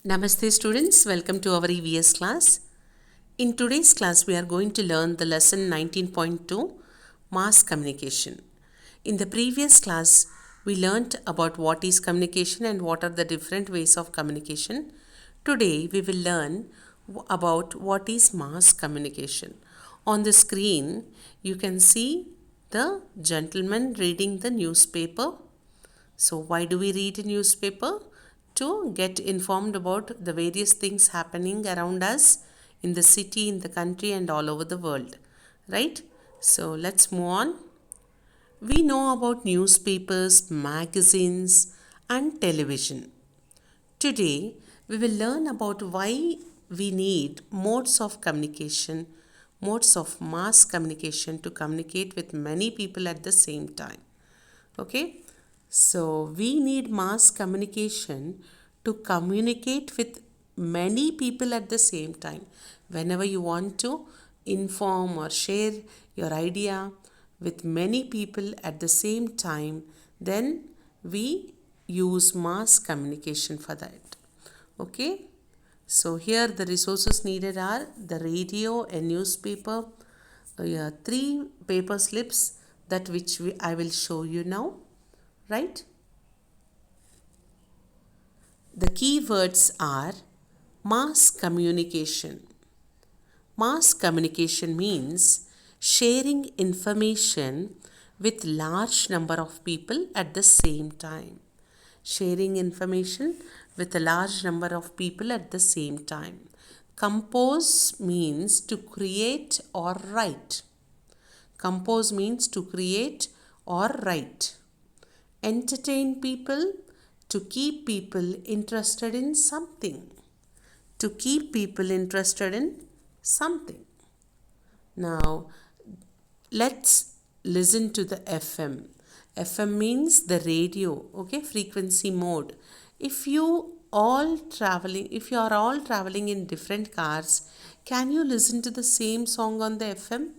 Namaste students, welcome to our EVS class. In today's class, we are going to learn the lesson 19.2, Mass Communication. In the previous class, we learnt about what is communication and what are the different ways of communication. Today, we will learn about what is mass communication. On the screen, you can see the gentleman reading the newspaper. So why do we read a newspaper? To get informed about the various things happening around us in the city, in the country and all over the world. Right? So let's move on. We know about newspapers, magazines and television. Today we will learn about why we need modes of communication, modes of mass communication to communicate with many people at the same time. Okay? So we need mass communication to communicate with many people at the same time. Whenever you want to inform or share your idea with many people at the same time, then we use mass communication for that. Okay? So here the resources needed are the radio, a newspaper, 3 paper slips that which I will show you now. Right? The key words are mass communication. Mass communication means sharing information with large number of people at the same time. Sharing information with a large number of people at the same time. Compose means to create or write. Compose means to create or write. Entertain people, to keep people interested in something. To keep people interested in something. Now, let's listen to the FM. FM means the radio, okay, frequency mode. If you are all traveling in different cars, can you listen to the same song on the FM?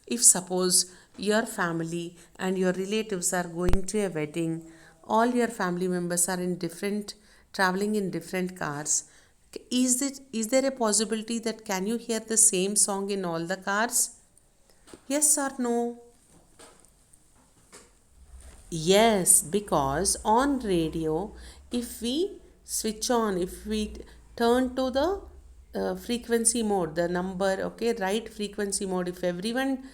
If suppose your family and your relatives are going to a wedding, all your family members are traveling in different cars, is there a possibility that can you hear the same song in all the cars? Yes or no? Yes, because on radio, if we turn to the frequency mode, the number, okay, right frequency mode, if everyone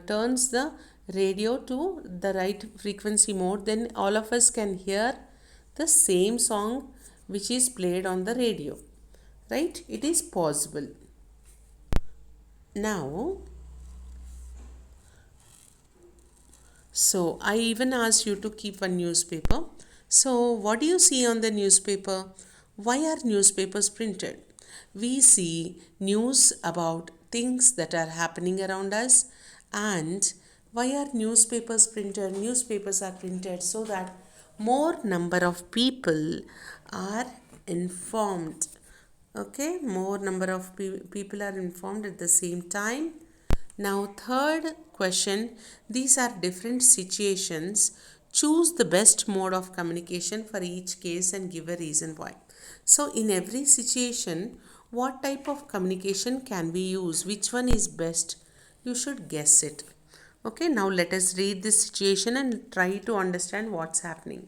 turns the radio to the right frequency mode, then all of us can hear the same song which is played on the radio. Right? It is possible. Now, so I even asked you to keep one newspaper. So what do you see on the newspaper? Why are newspapers printed? We see news about things that are happening around us. And why are newspapers printed? Newspapers are printed so that more number of people are informed. Okay, more number of people are informed at the same time. Now, third question, these are different situations. Choose the best mode of communication for each case and give a reason why. So, in every situation, what type of communication can we use? Which one is best? You should guess it. Okay, now let us read this situation and try to understand what's happening.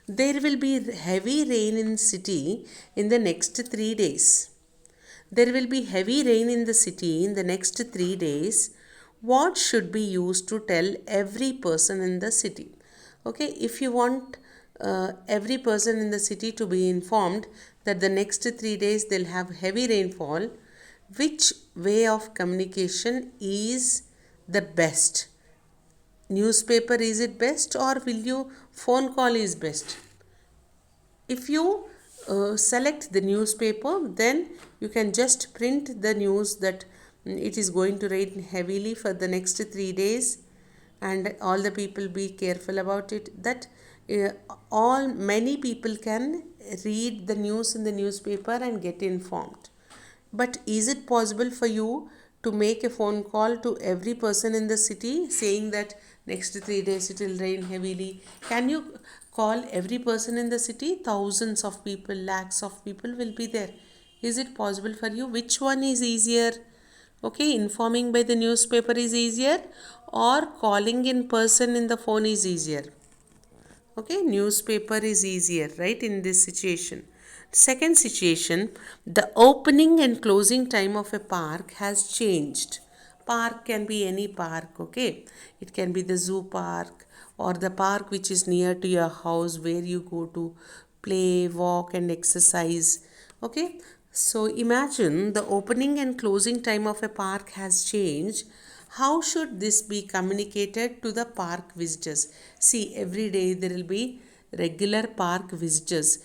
There will be heavy rain in city in the next 3 days. There will be heavy rain in the city in the next 3 days. What should be used to tell every person in the city? Okay, if you want every person in the city to be informed that the next 3 days they'll have heavy rainfall, which way of communication is the best? Newspaper is it best, or will you phone call is best? If you select the newspaper, then you can just print the news that it is going to rain heavily for the next 3 days and all the people be careful about it, that many people can read the news in the newspaper and get informed. But is it possible for you to make a phone call to every person in the city saying that next 3 days it will rain heavily? Can you call every person in the city, thousands of people, lakhs of people will be there. Is it possible for you? Which one is easier? Okay, informing by the newspaper is easier, or calling in person in the phone is easier? Okay, newspaper is easier, right, in this situation. Second situation, the opening and closing time of a park has changed. Park can be any park, okay? It can be the zoo park or the park which is near to your house where you go to play, walk, and exercise. Okay, so imagine the opening and closing time of a park has changed. How should this be communicated to the park visitors? See, every day there will be regular park visitors,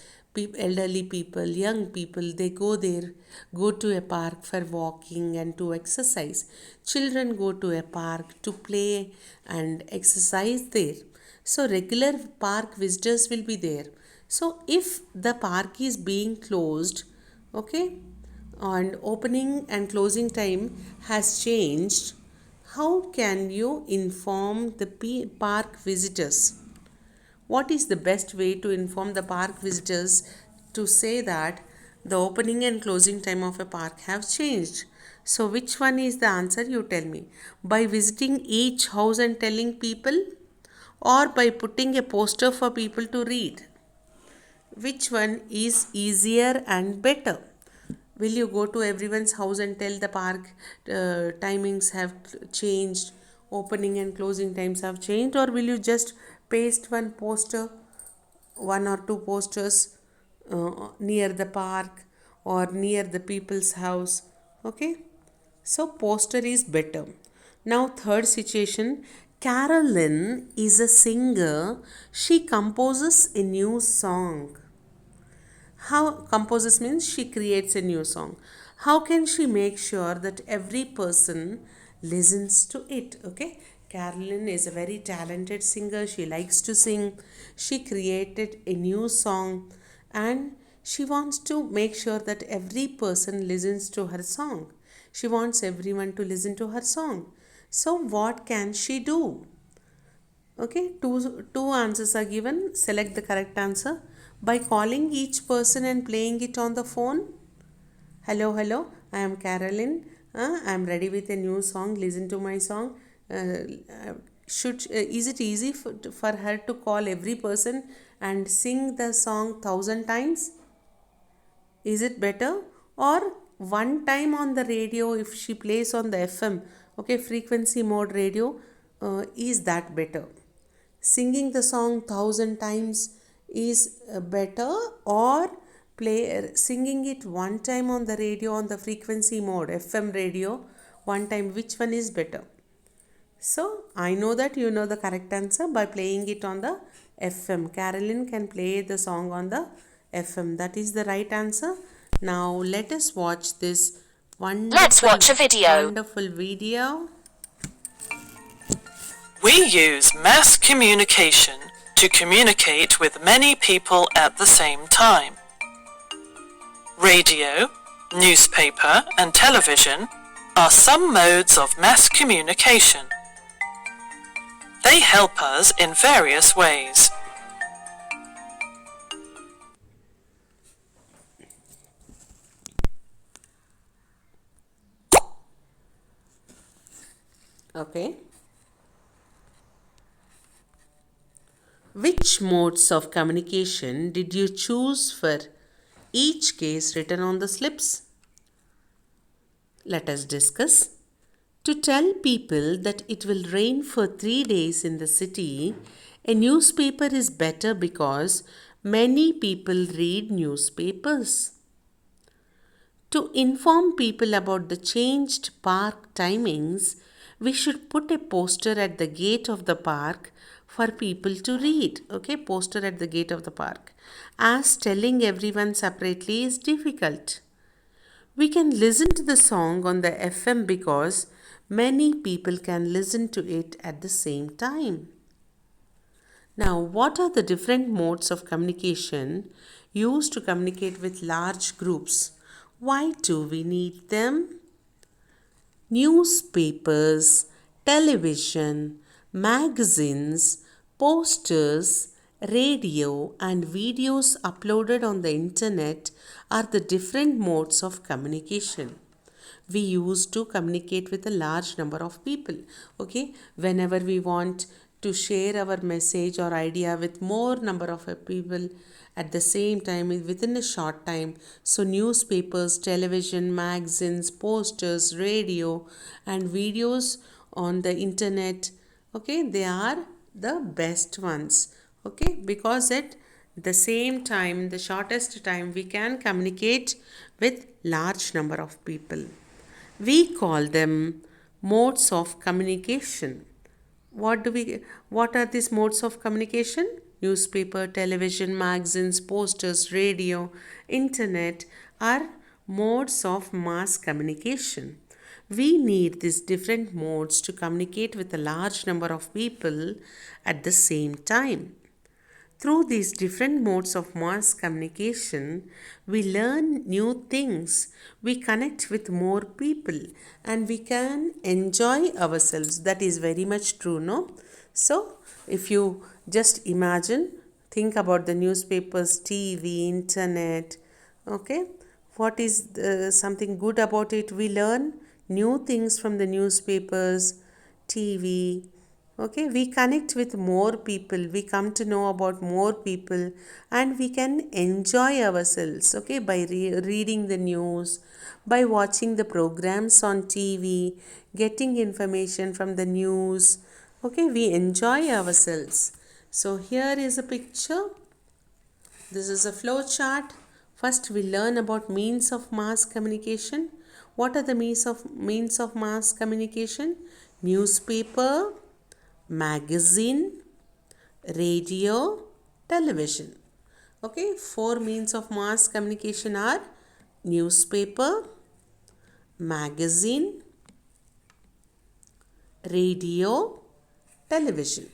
elderly people, young people, they go there, go to a park for walking and to exercise. Children go to a park to play and exercise there. So, regular park visitors will be there. So, if the park is being closed, okay, and opening and closing time has changed, how can you inform the park visitors? What is the best way to inform the park visitors to say that the opening and closing time of a park have changed? So, which one is the answer? You tell me. By visiting each house and telling people, or by putting a poster for people to read? Which one is easier and better? Will you go to everyone's house and tell the park timings have changed, opening and closing times have changed, or will you just paste one poster, one or two posters near the park or near the people's house? Okay, so poster is better. Now, third situation, Carolyn is a singer. She composes a new song. How composes means she creates a new song. How can she make sure that every person listens to it? Okay, Carolyn is a very talented singer. She likes to sing. She created a new song and she wants to make sure that every person listens to her song. She wants everyone to listen to her song. So, what can she do? Okay, two answers are given. Select the correct answer by calling each person and playing it on the phone. Hello, hello, I am Carolyn. I am ready with a new song. Listen to my song. Is it easy for her to call every person and sing the song 1,000 times? Is it better? Or one time on the radio, if she plays on the FM, okay, frequency mode radio, is that better? Singing the song 1,000 times is better, or singing it one time on the radio on the frequency mode FM radio one time? Which one is better? So I know that you know the correct answer by playing it on the FM. Carolyn can play the song on the FM. That is the right answer. Now let us watch this Let's watch a video. Wonderful video. We use mass communication to communicate with many people at the same time. Radio, newspaper, and television are some modes of mass communication. They help us in various ways. Okay. Which modes of communication did you choose for each case written on the slips? Let us discuss. To tell people that it will rain for 3 days in the city, a newspaper is better because many people read newspapers. To inform people about the changed park timings, we should put a poster at the gate of the park for people to read. Okay, poster at the gate of the park, as telling everyone separately is difficult. We can listen to the song on the FM because many people can listen to it at the same time. Now, what are the different modes of communication used to communicate with large groups? Why do we need them? Newspapers, television, magazines, posters, radio, and videos uploaded on the internet are the different modes of communication we use to communicate with a large number of people. Okay, whenever we want to share our message or idea with more number of people at the same time within a short time, so newspapers, television, magazines, posters, radio, and videos on the internet, okay, they are the best ones. Okay, because at the same time, the shortest time, we can communicate with large number of people. We call them modes of communication. What are these modes of communication? Newspaper, television, magazines, posters, radio, internet are modes of mass communication. We need these different modes to communicate with a large number of people at the same time. Through these different modes of mass communication, we learn new things, we connect with more people, and we can enjoy ourselves. That is very much true, no? So, if you just imagine, think about the newspapers, TV, internet, okay? What is something good about it? We learn new things from the newspapers, TV, okay, we connect with more people, we come to know about more people, and we can enjoy ourselves, okay, by reading the news, by watching the programs on TV, getting information from the news, okay, we enjoy ourselves. So here is a picture. This is a flow chart. First we learn about means of mass communication. What are the means of mass communication? Newspaper, magazine, radio, television. Okay, four means of mass communication are newspaper, magazine, radio, television.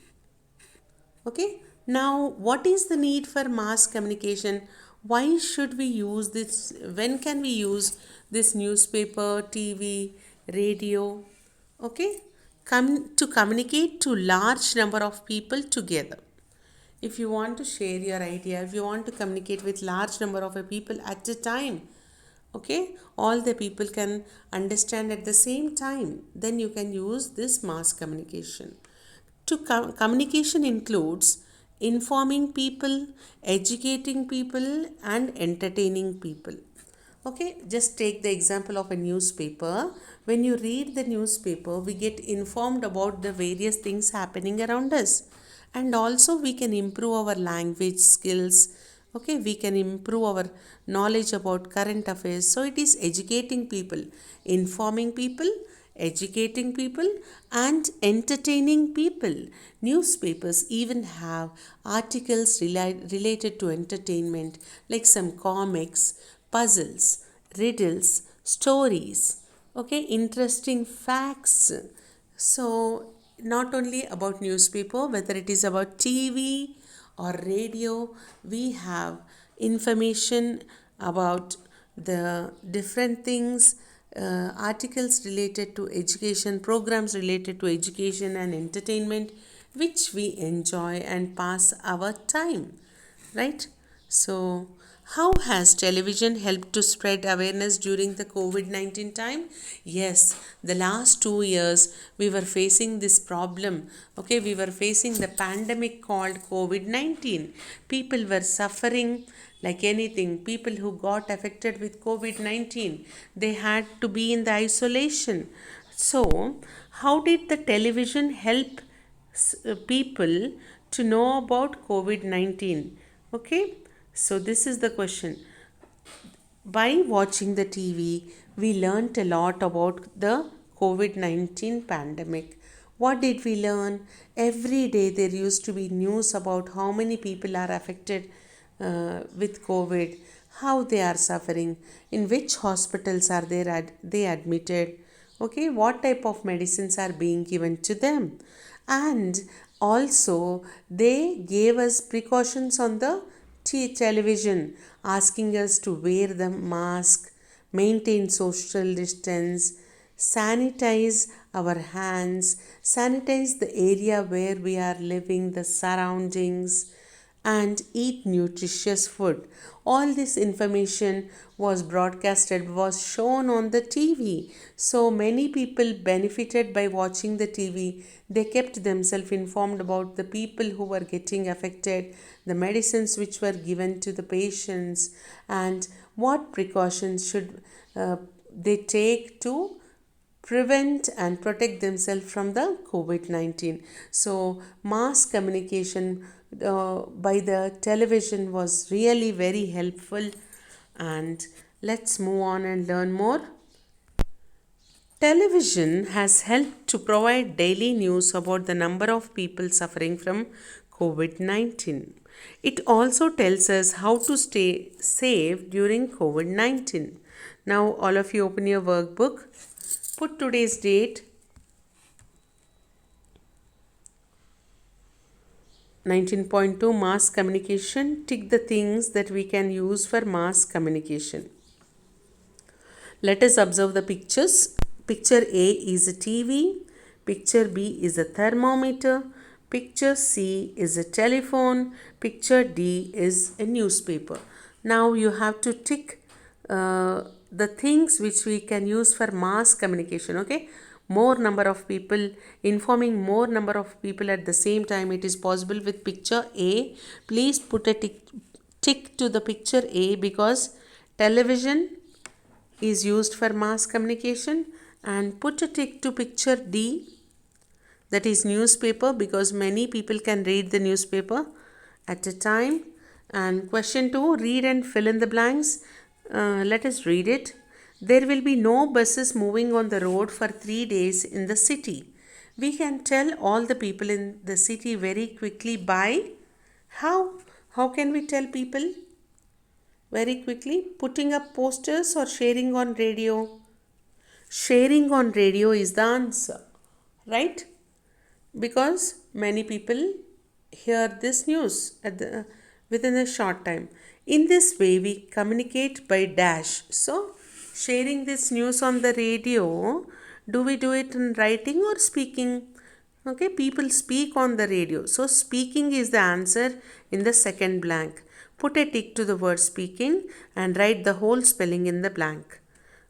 Okay, now what is the need for mass communication? Why should we use this? When can we use this newspaper, TV, radio? Okay, come to communicate to large number of people together. If you want to share your idea, if you want to communicate with large number of people at a time, okay, all the people can understand at the same time, then you can use this mass communication. Communication includes informing people, educating people, and entertaining people. Okay, just take the example of a newspaper. When you read the newspaper, we get informed about the various things happening around us, and also we can improve our language skills. Okay, we can improve our knowledge about current affairs. So it is educating people, informing people, educating people, and entertaining people. Newspapers even have articles related to entertainment, like some comics, puzzles, riddles, stories, okay, interesting facts. So not only about newspaper, whether it is about TV or radio, we have information about the different things, articles related to education, programs related to education and entertainment, which we enjoy and pass our time, right? So how has television helped to spread awareness during the COVID-19 time? Yes, the last 2 years we were facing this problem. Okay, we were facing the pandemic called COVID-19. People were suffering like anything. People who got affected with COVID-19, they had to be in the isolation. So, how did the television help people to know about COVID 19? Okay, so this is the question. By watching the TV, we learnt a lot about the COVID 19 pandemic. What did we learn? Every day there used to be news about how many people are affected with COVID, how they are suffering, in which hospitals are they admitted, okay, what type of medicines are being given to them, and also they gave us precautions on the television, asking us to wear the mask, maintain social distance, sanitize our hands, sanitize the area where we are living, the surroundings, and eat nutritious food. All this information was broadcasted, was shown on the TV. So many people benefited by watching the TV. They kept themselves informed about the people who were getting affected, the medicines which were given to the patients, and what precautions should they take to prevent and protect themselves from the COVID-19. So mass communication by the television was really very helpful. And let's move on and learn more. Television has helped to provide daily news about the number of people suffering from COVID 19. It also tells us how to stay safe during COVID 19. Now, all of you open your workbook, put today's date 19.2 mass communication, tick the things that we can use for mass communication. Let us observe the pictures. Picture A is a TV, picture B is a thermometer, picture C is a telephone, picture D is a newspaper. Now you have to tick the things which we can use for mass communication, okay? More number of people, informing more number of people at the same time. It is possible with picture A. Please put a tick to the picture A because television is used for mass communication, and put a tick to picture D, that is newspaper, because many people can read the newspaper at a time. And question 2, read and fill in the blanks. Let us read it. There will be no buses moving on the road for 3 days in the city. We can tell all the people in the city very quickly by how? How can we tell people very quickly? Putting up posters or sharing on radio? Sharing on radio is the answer, right? Because many people hear this news within a short time. In this way, we communicate by dash. So, sharing this news on the radio, do we do it in writing or speaking? Okay, people speak on the radio. So, speaking is the answer in the second blank. Put a tick to the word speaking and write the whole spelling in the blank.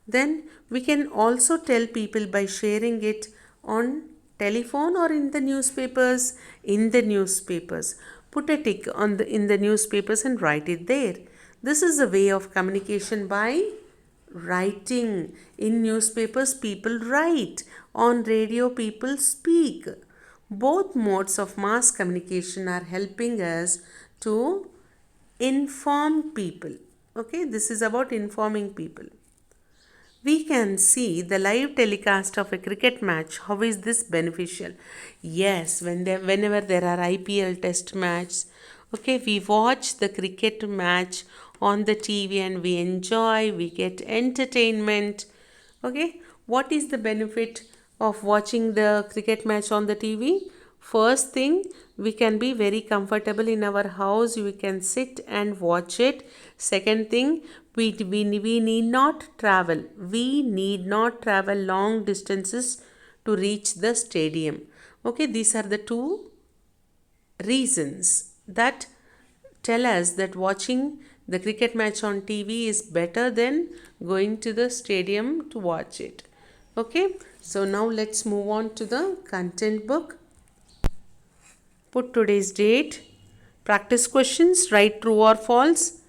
Then we can also tell people by sharing it on telephone or in the newspapers. In the newspapers, put a tick on in the newspapers and write it there. This is a way of communication by writing. In newspapers, people write. On radio, people speak. Both modes of mass communication are helping us to inform people. Okay, this is about informing people. We can see the live telecast of a cricket match. How is this beneficial? Yes, whenever there are IPL test matches, okay, we watch the cricket match on the TV and we enjoy, we get entertainment. Okay, what is the benefit of watching the cricket match on the TV? First thing, we can be very comfortable in our house. We can sit and watch it. Second thing, we need not travel. We need not travel long distances to reach the stadium. Okay, these are the two reasons that tell us that watching the cricket match on TV is better than going to the stadium to watch it. Okay, so now let's move on to the content book. Put today's date. Practice questions. Write true or false.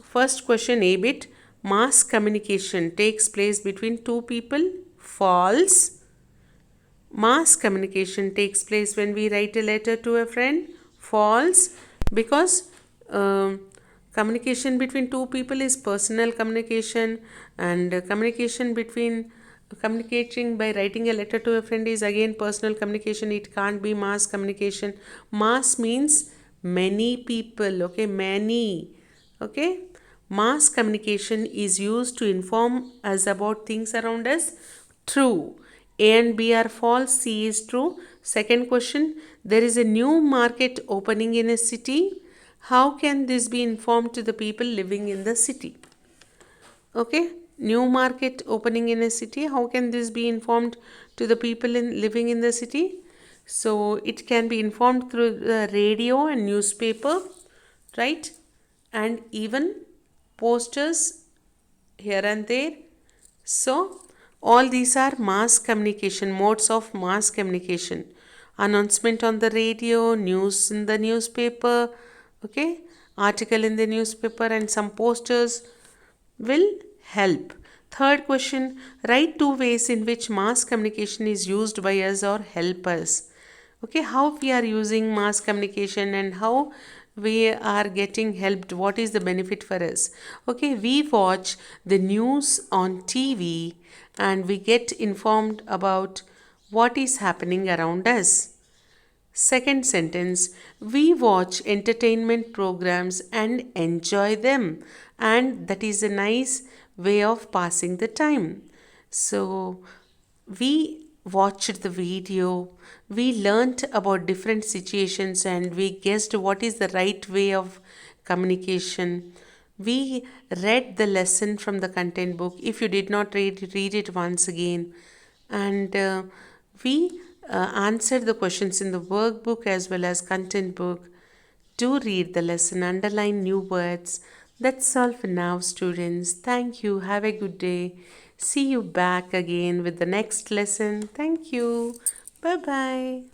First question, A bit. Mass communication takes place between two people. False. Mass communication takes place when we write a letter to a friend. False. Because communication between two people is personal communication, and communicating by writing a letter to a friend is again personal communication. It can't be mass communication. Mass means many people. Okay, many. Okay, mass communication is used to inform us about things around us. True. A and B are false. C is true. Second question, there is a new market opening in a city. How can this be informed to the people living in the city? Okay, new market opening in a city. How can this be informed to the people living in the city? So it can be informed through the radio and newspaper. right? And even posters here and there. So, all these are mass communication, modes of mass communication. Announcement on the radio, news in the newspaper, okay, article in the newspaper, and some posters will help. Third question, write two ways in which mass communication is used by us or help us. Okay, how we are using mass communication and how we are getting helped, what is the benefit for us. Okay, we watch the news on TV and we get informed about what is happening around us. Second sentence, we watch entertainment programs and enjoy them, and that is a nice way of passing the time. So, we watched the video, we learnt about different situations, and we guessed what is the right way of communication. We read the lesson from the content book. If you did not read it once again. And we answered the questions in the workbook as well as content book. Do read the lesson, underline new words. That's all for now, students. Thank you. Have a good day. See you back again with the next lesson. Thank you. Bye bye.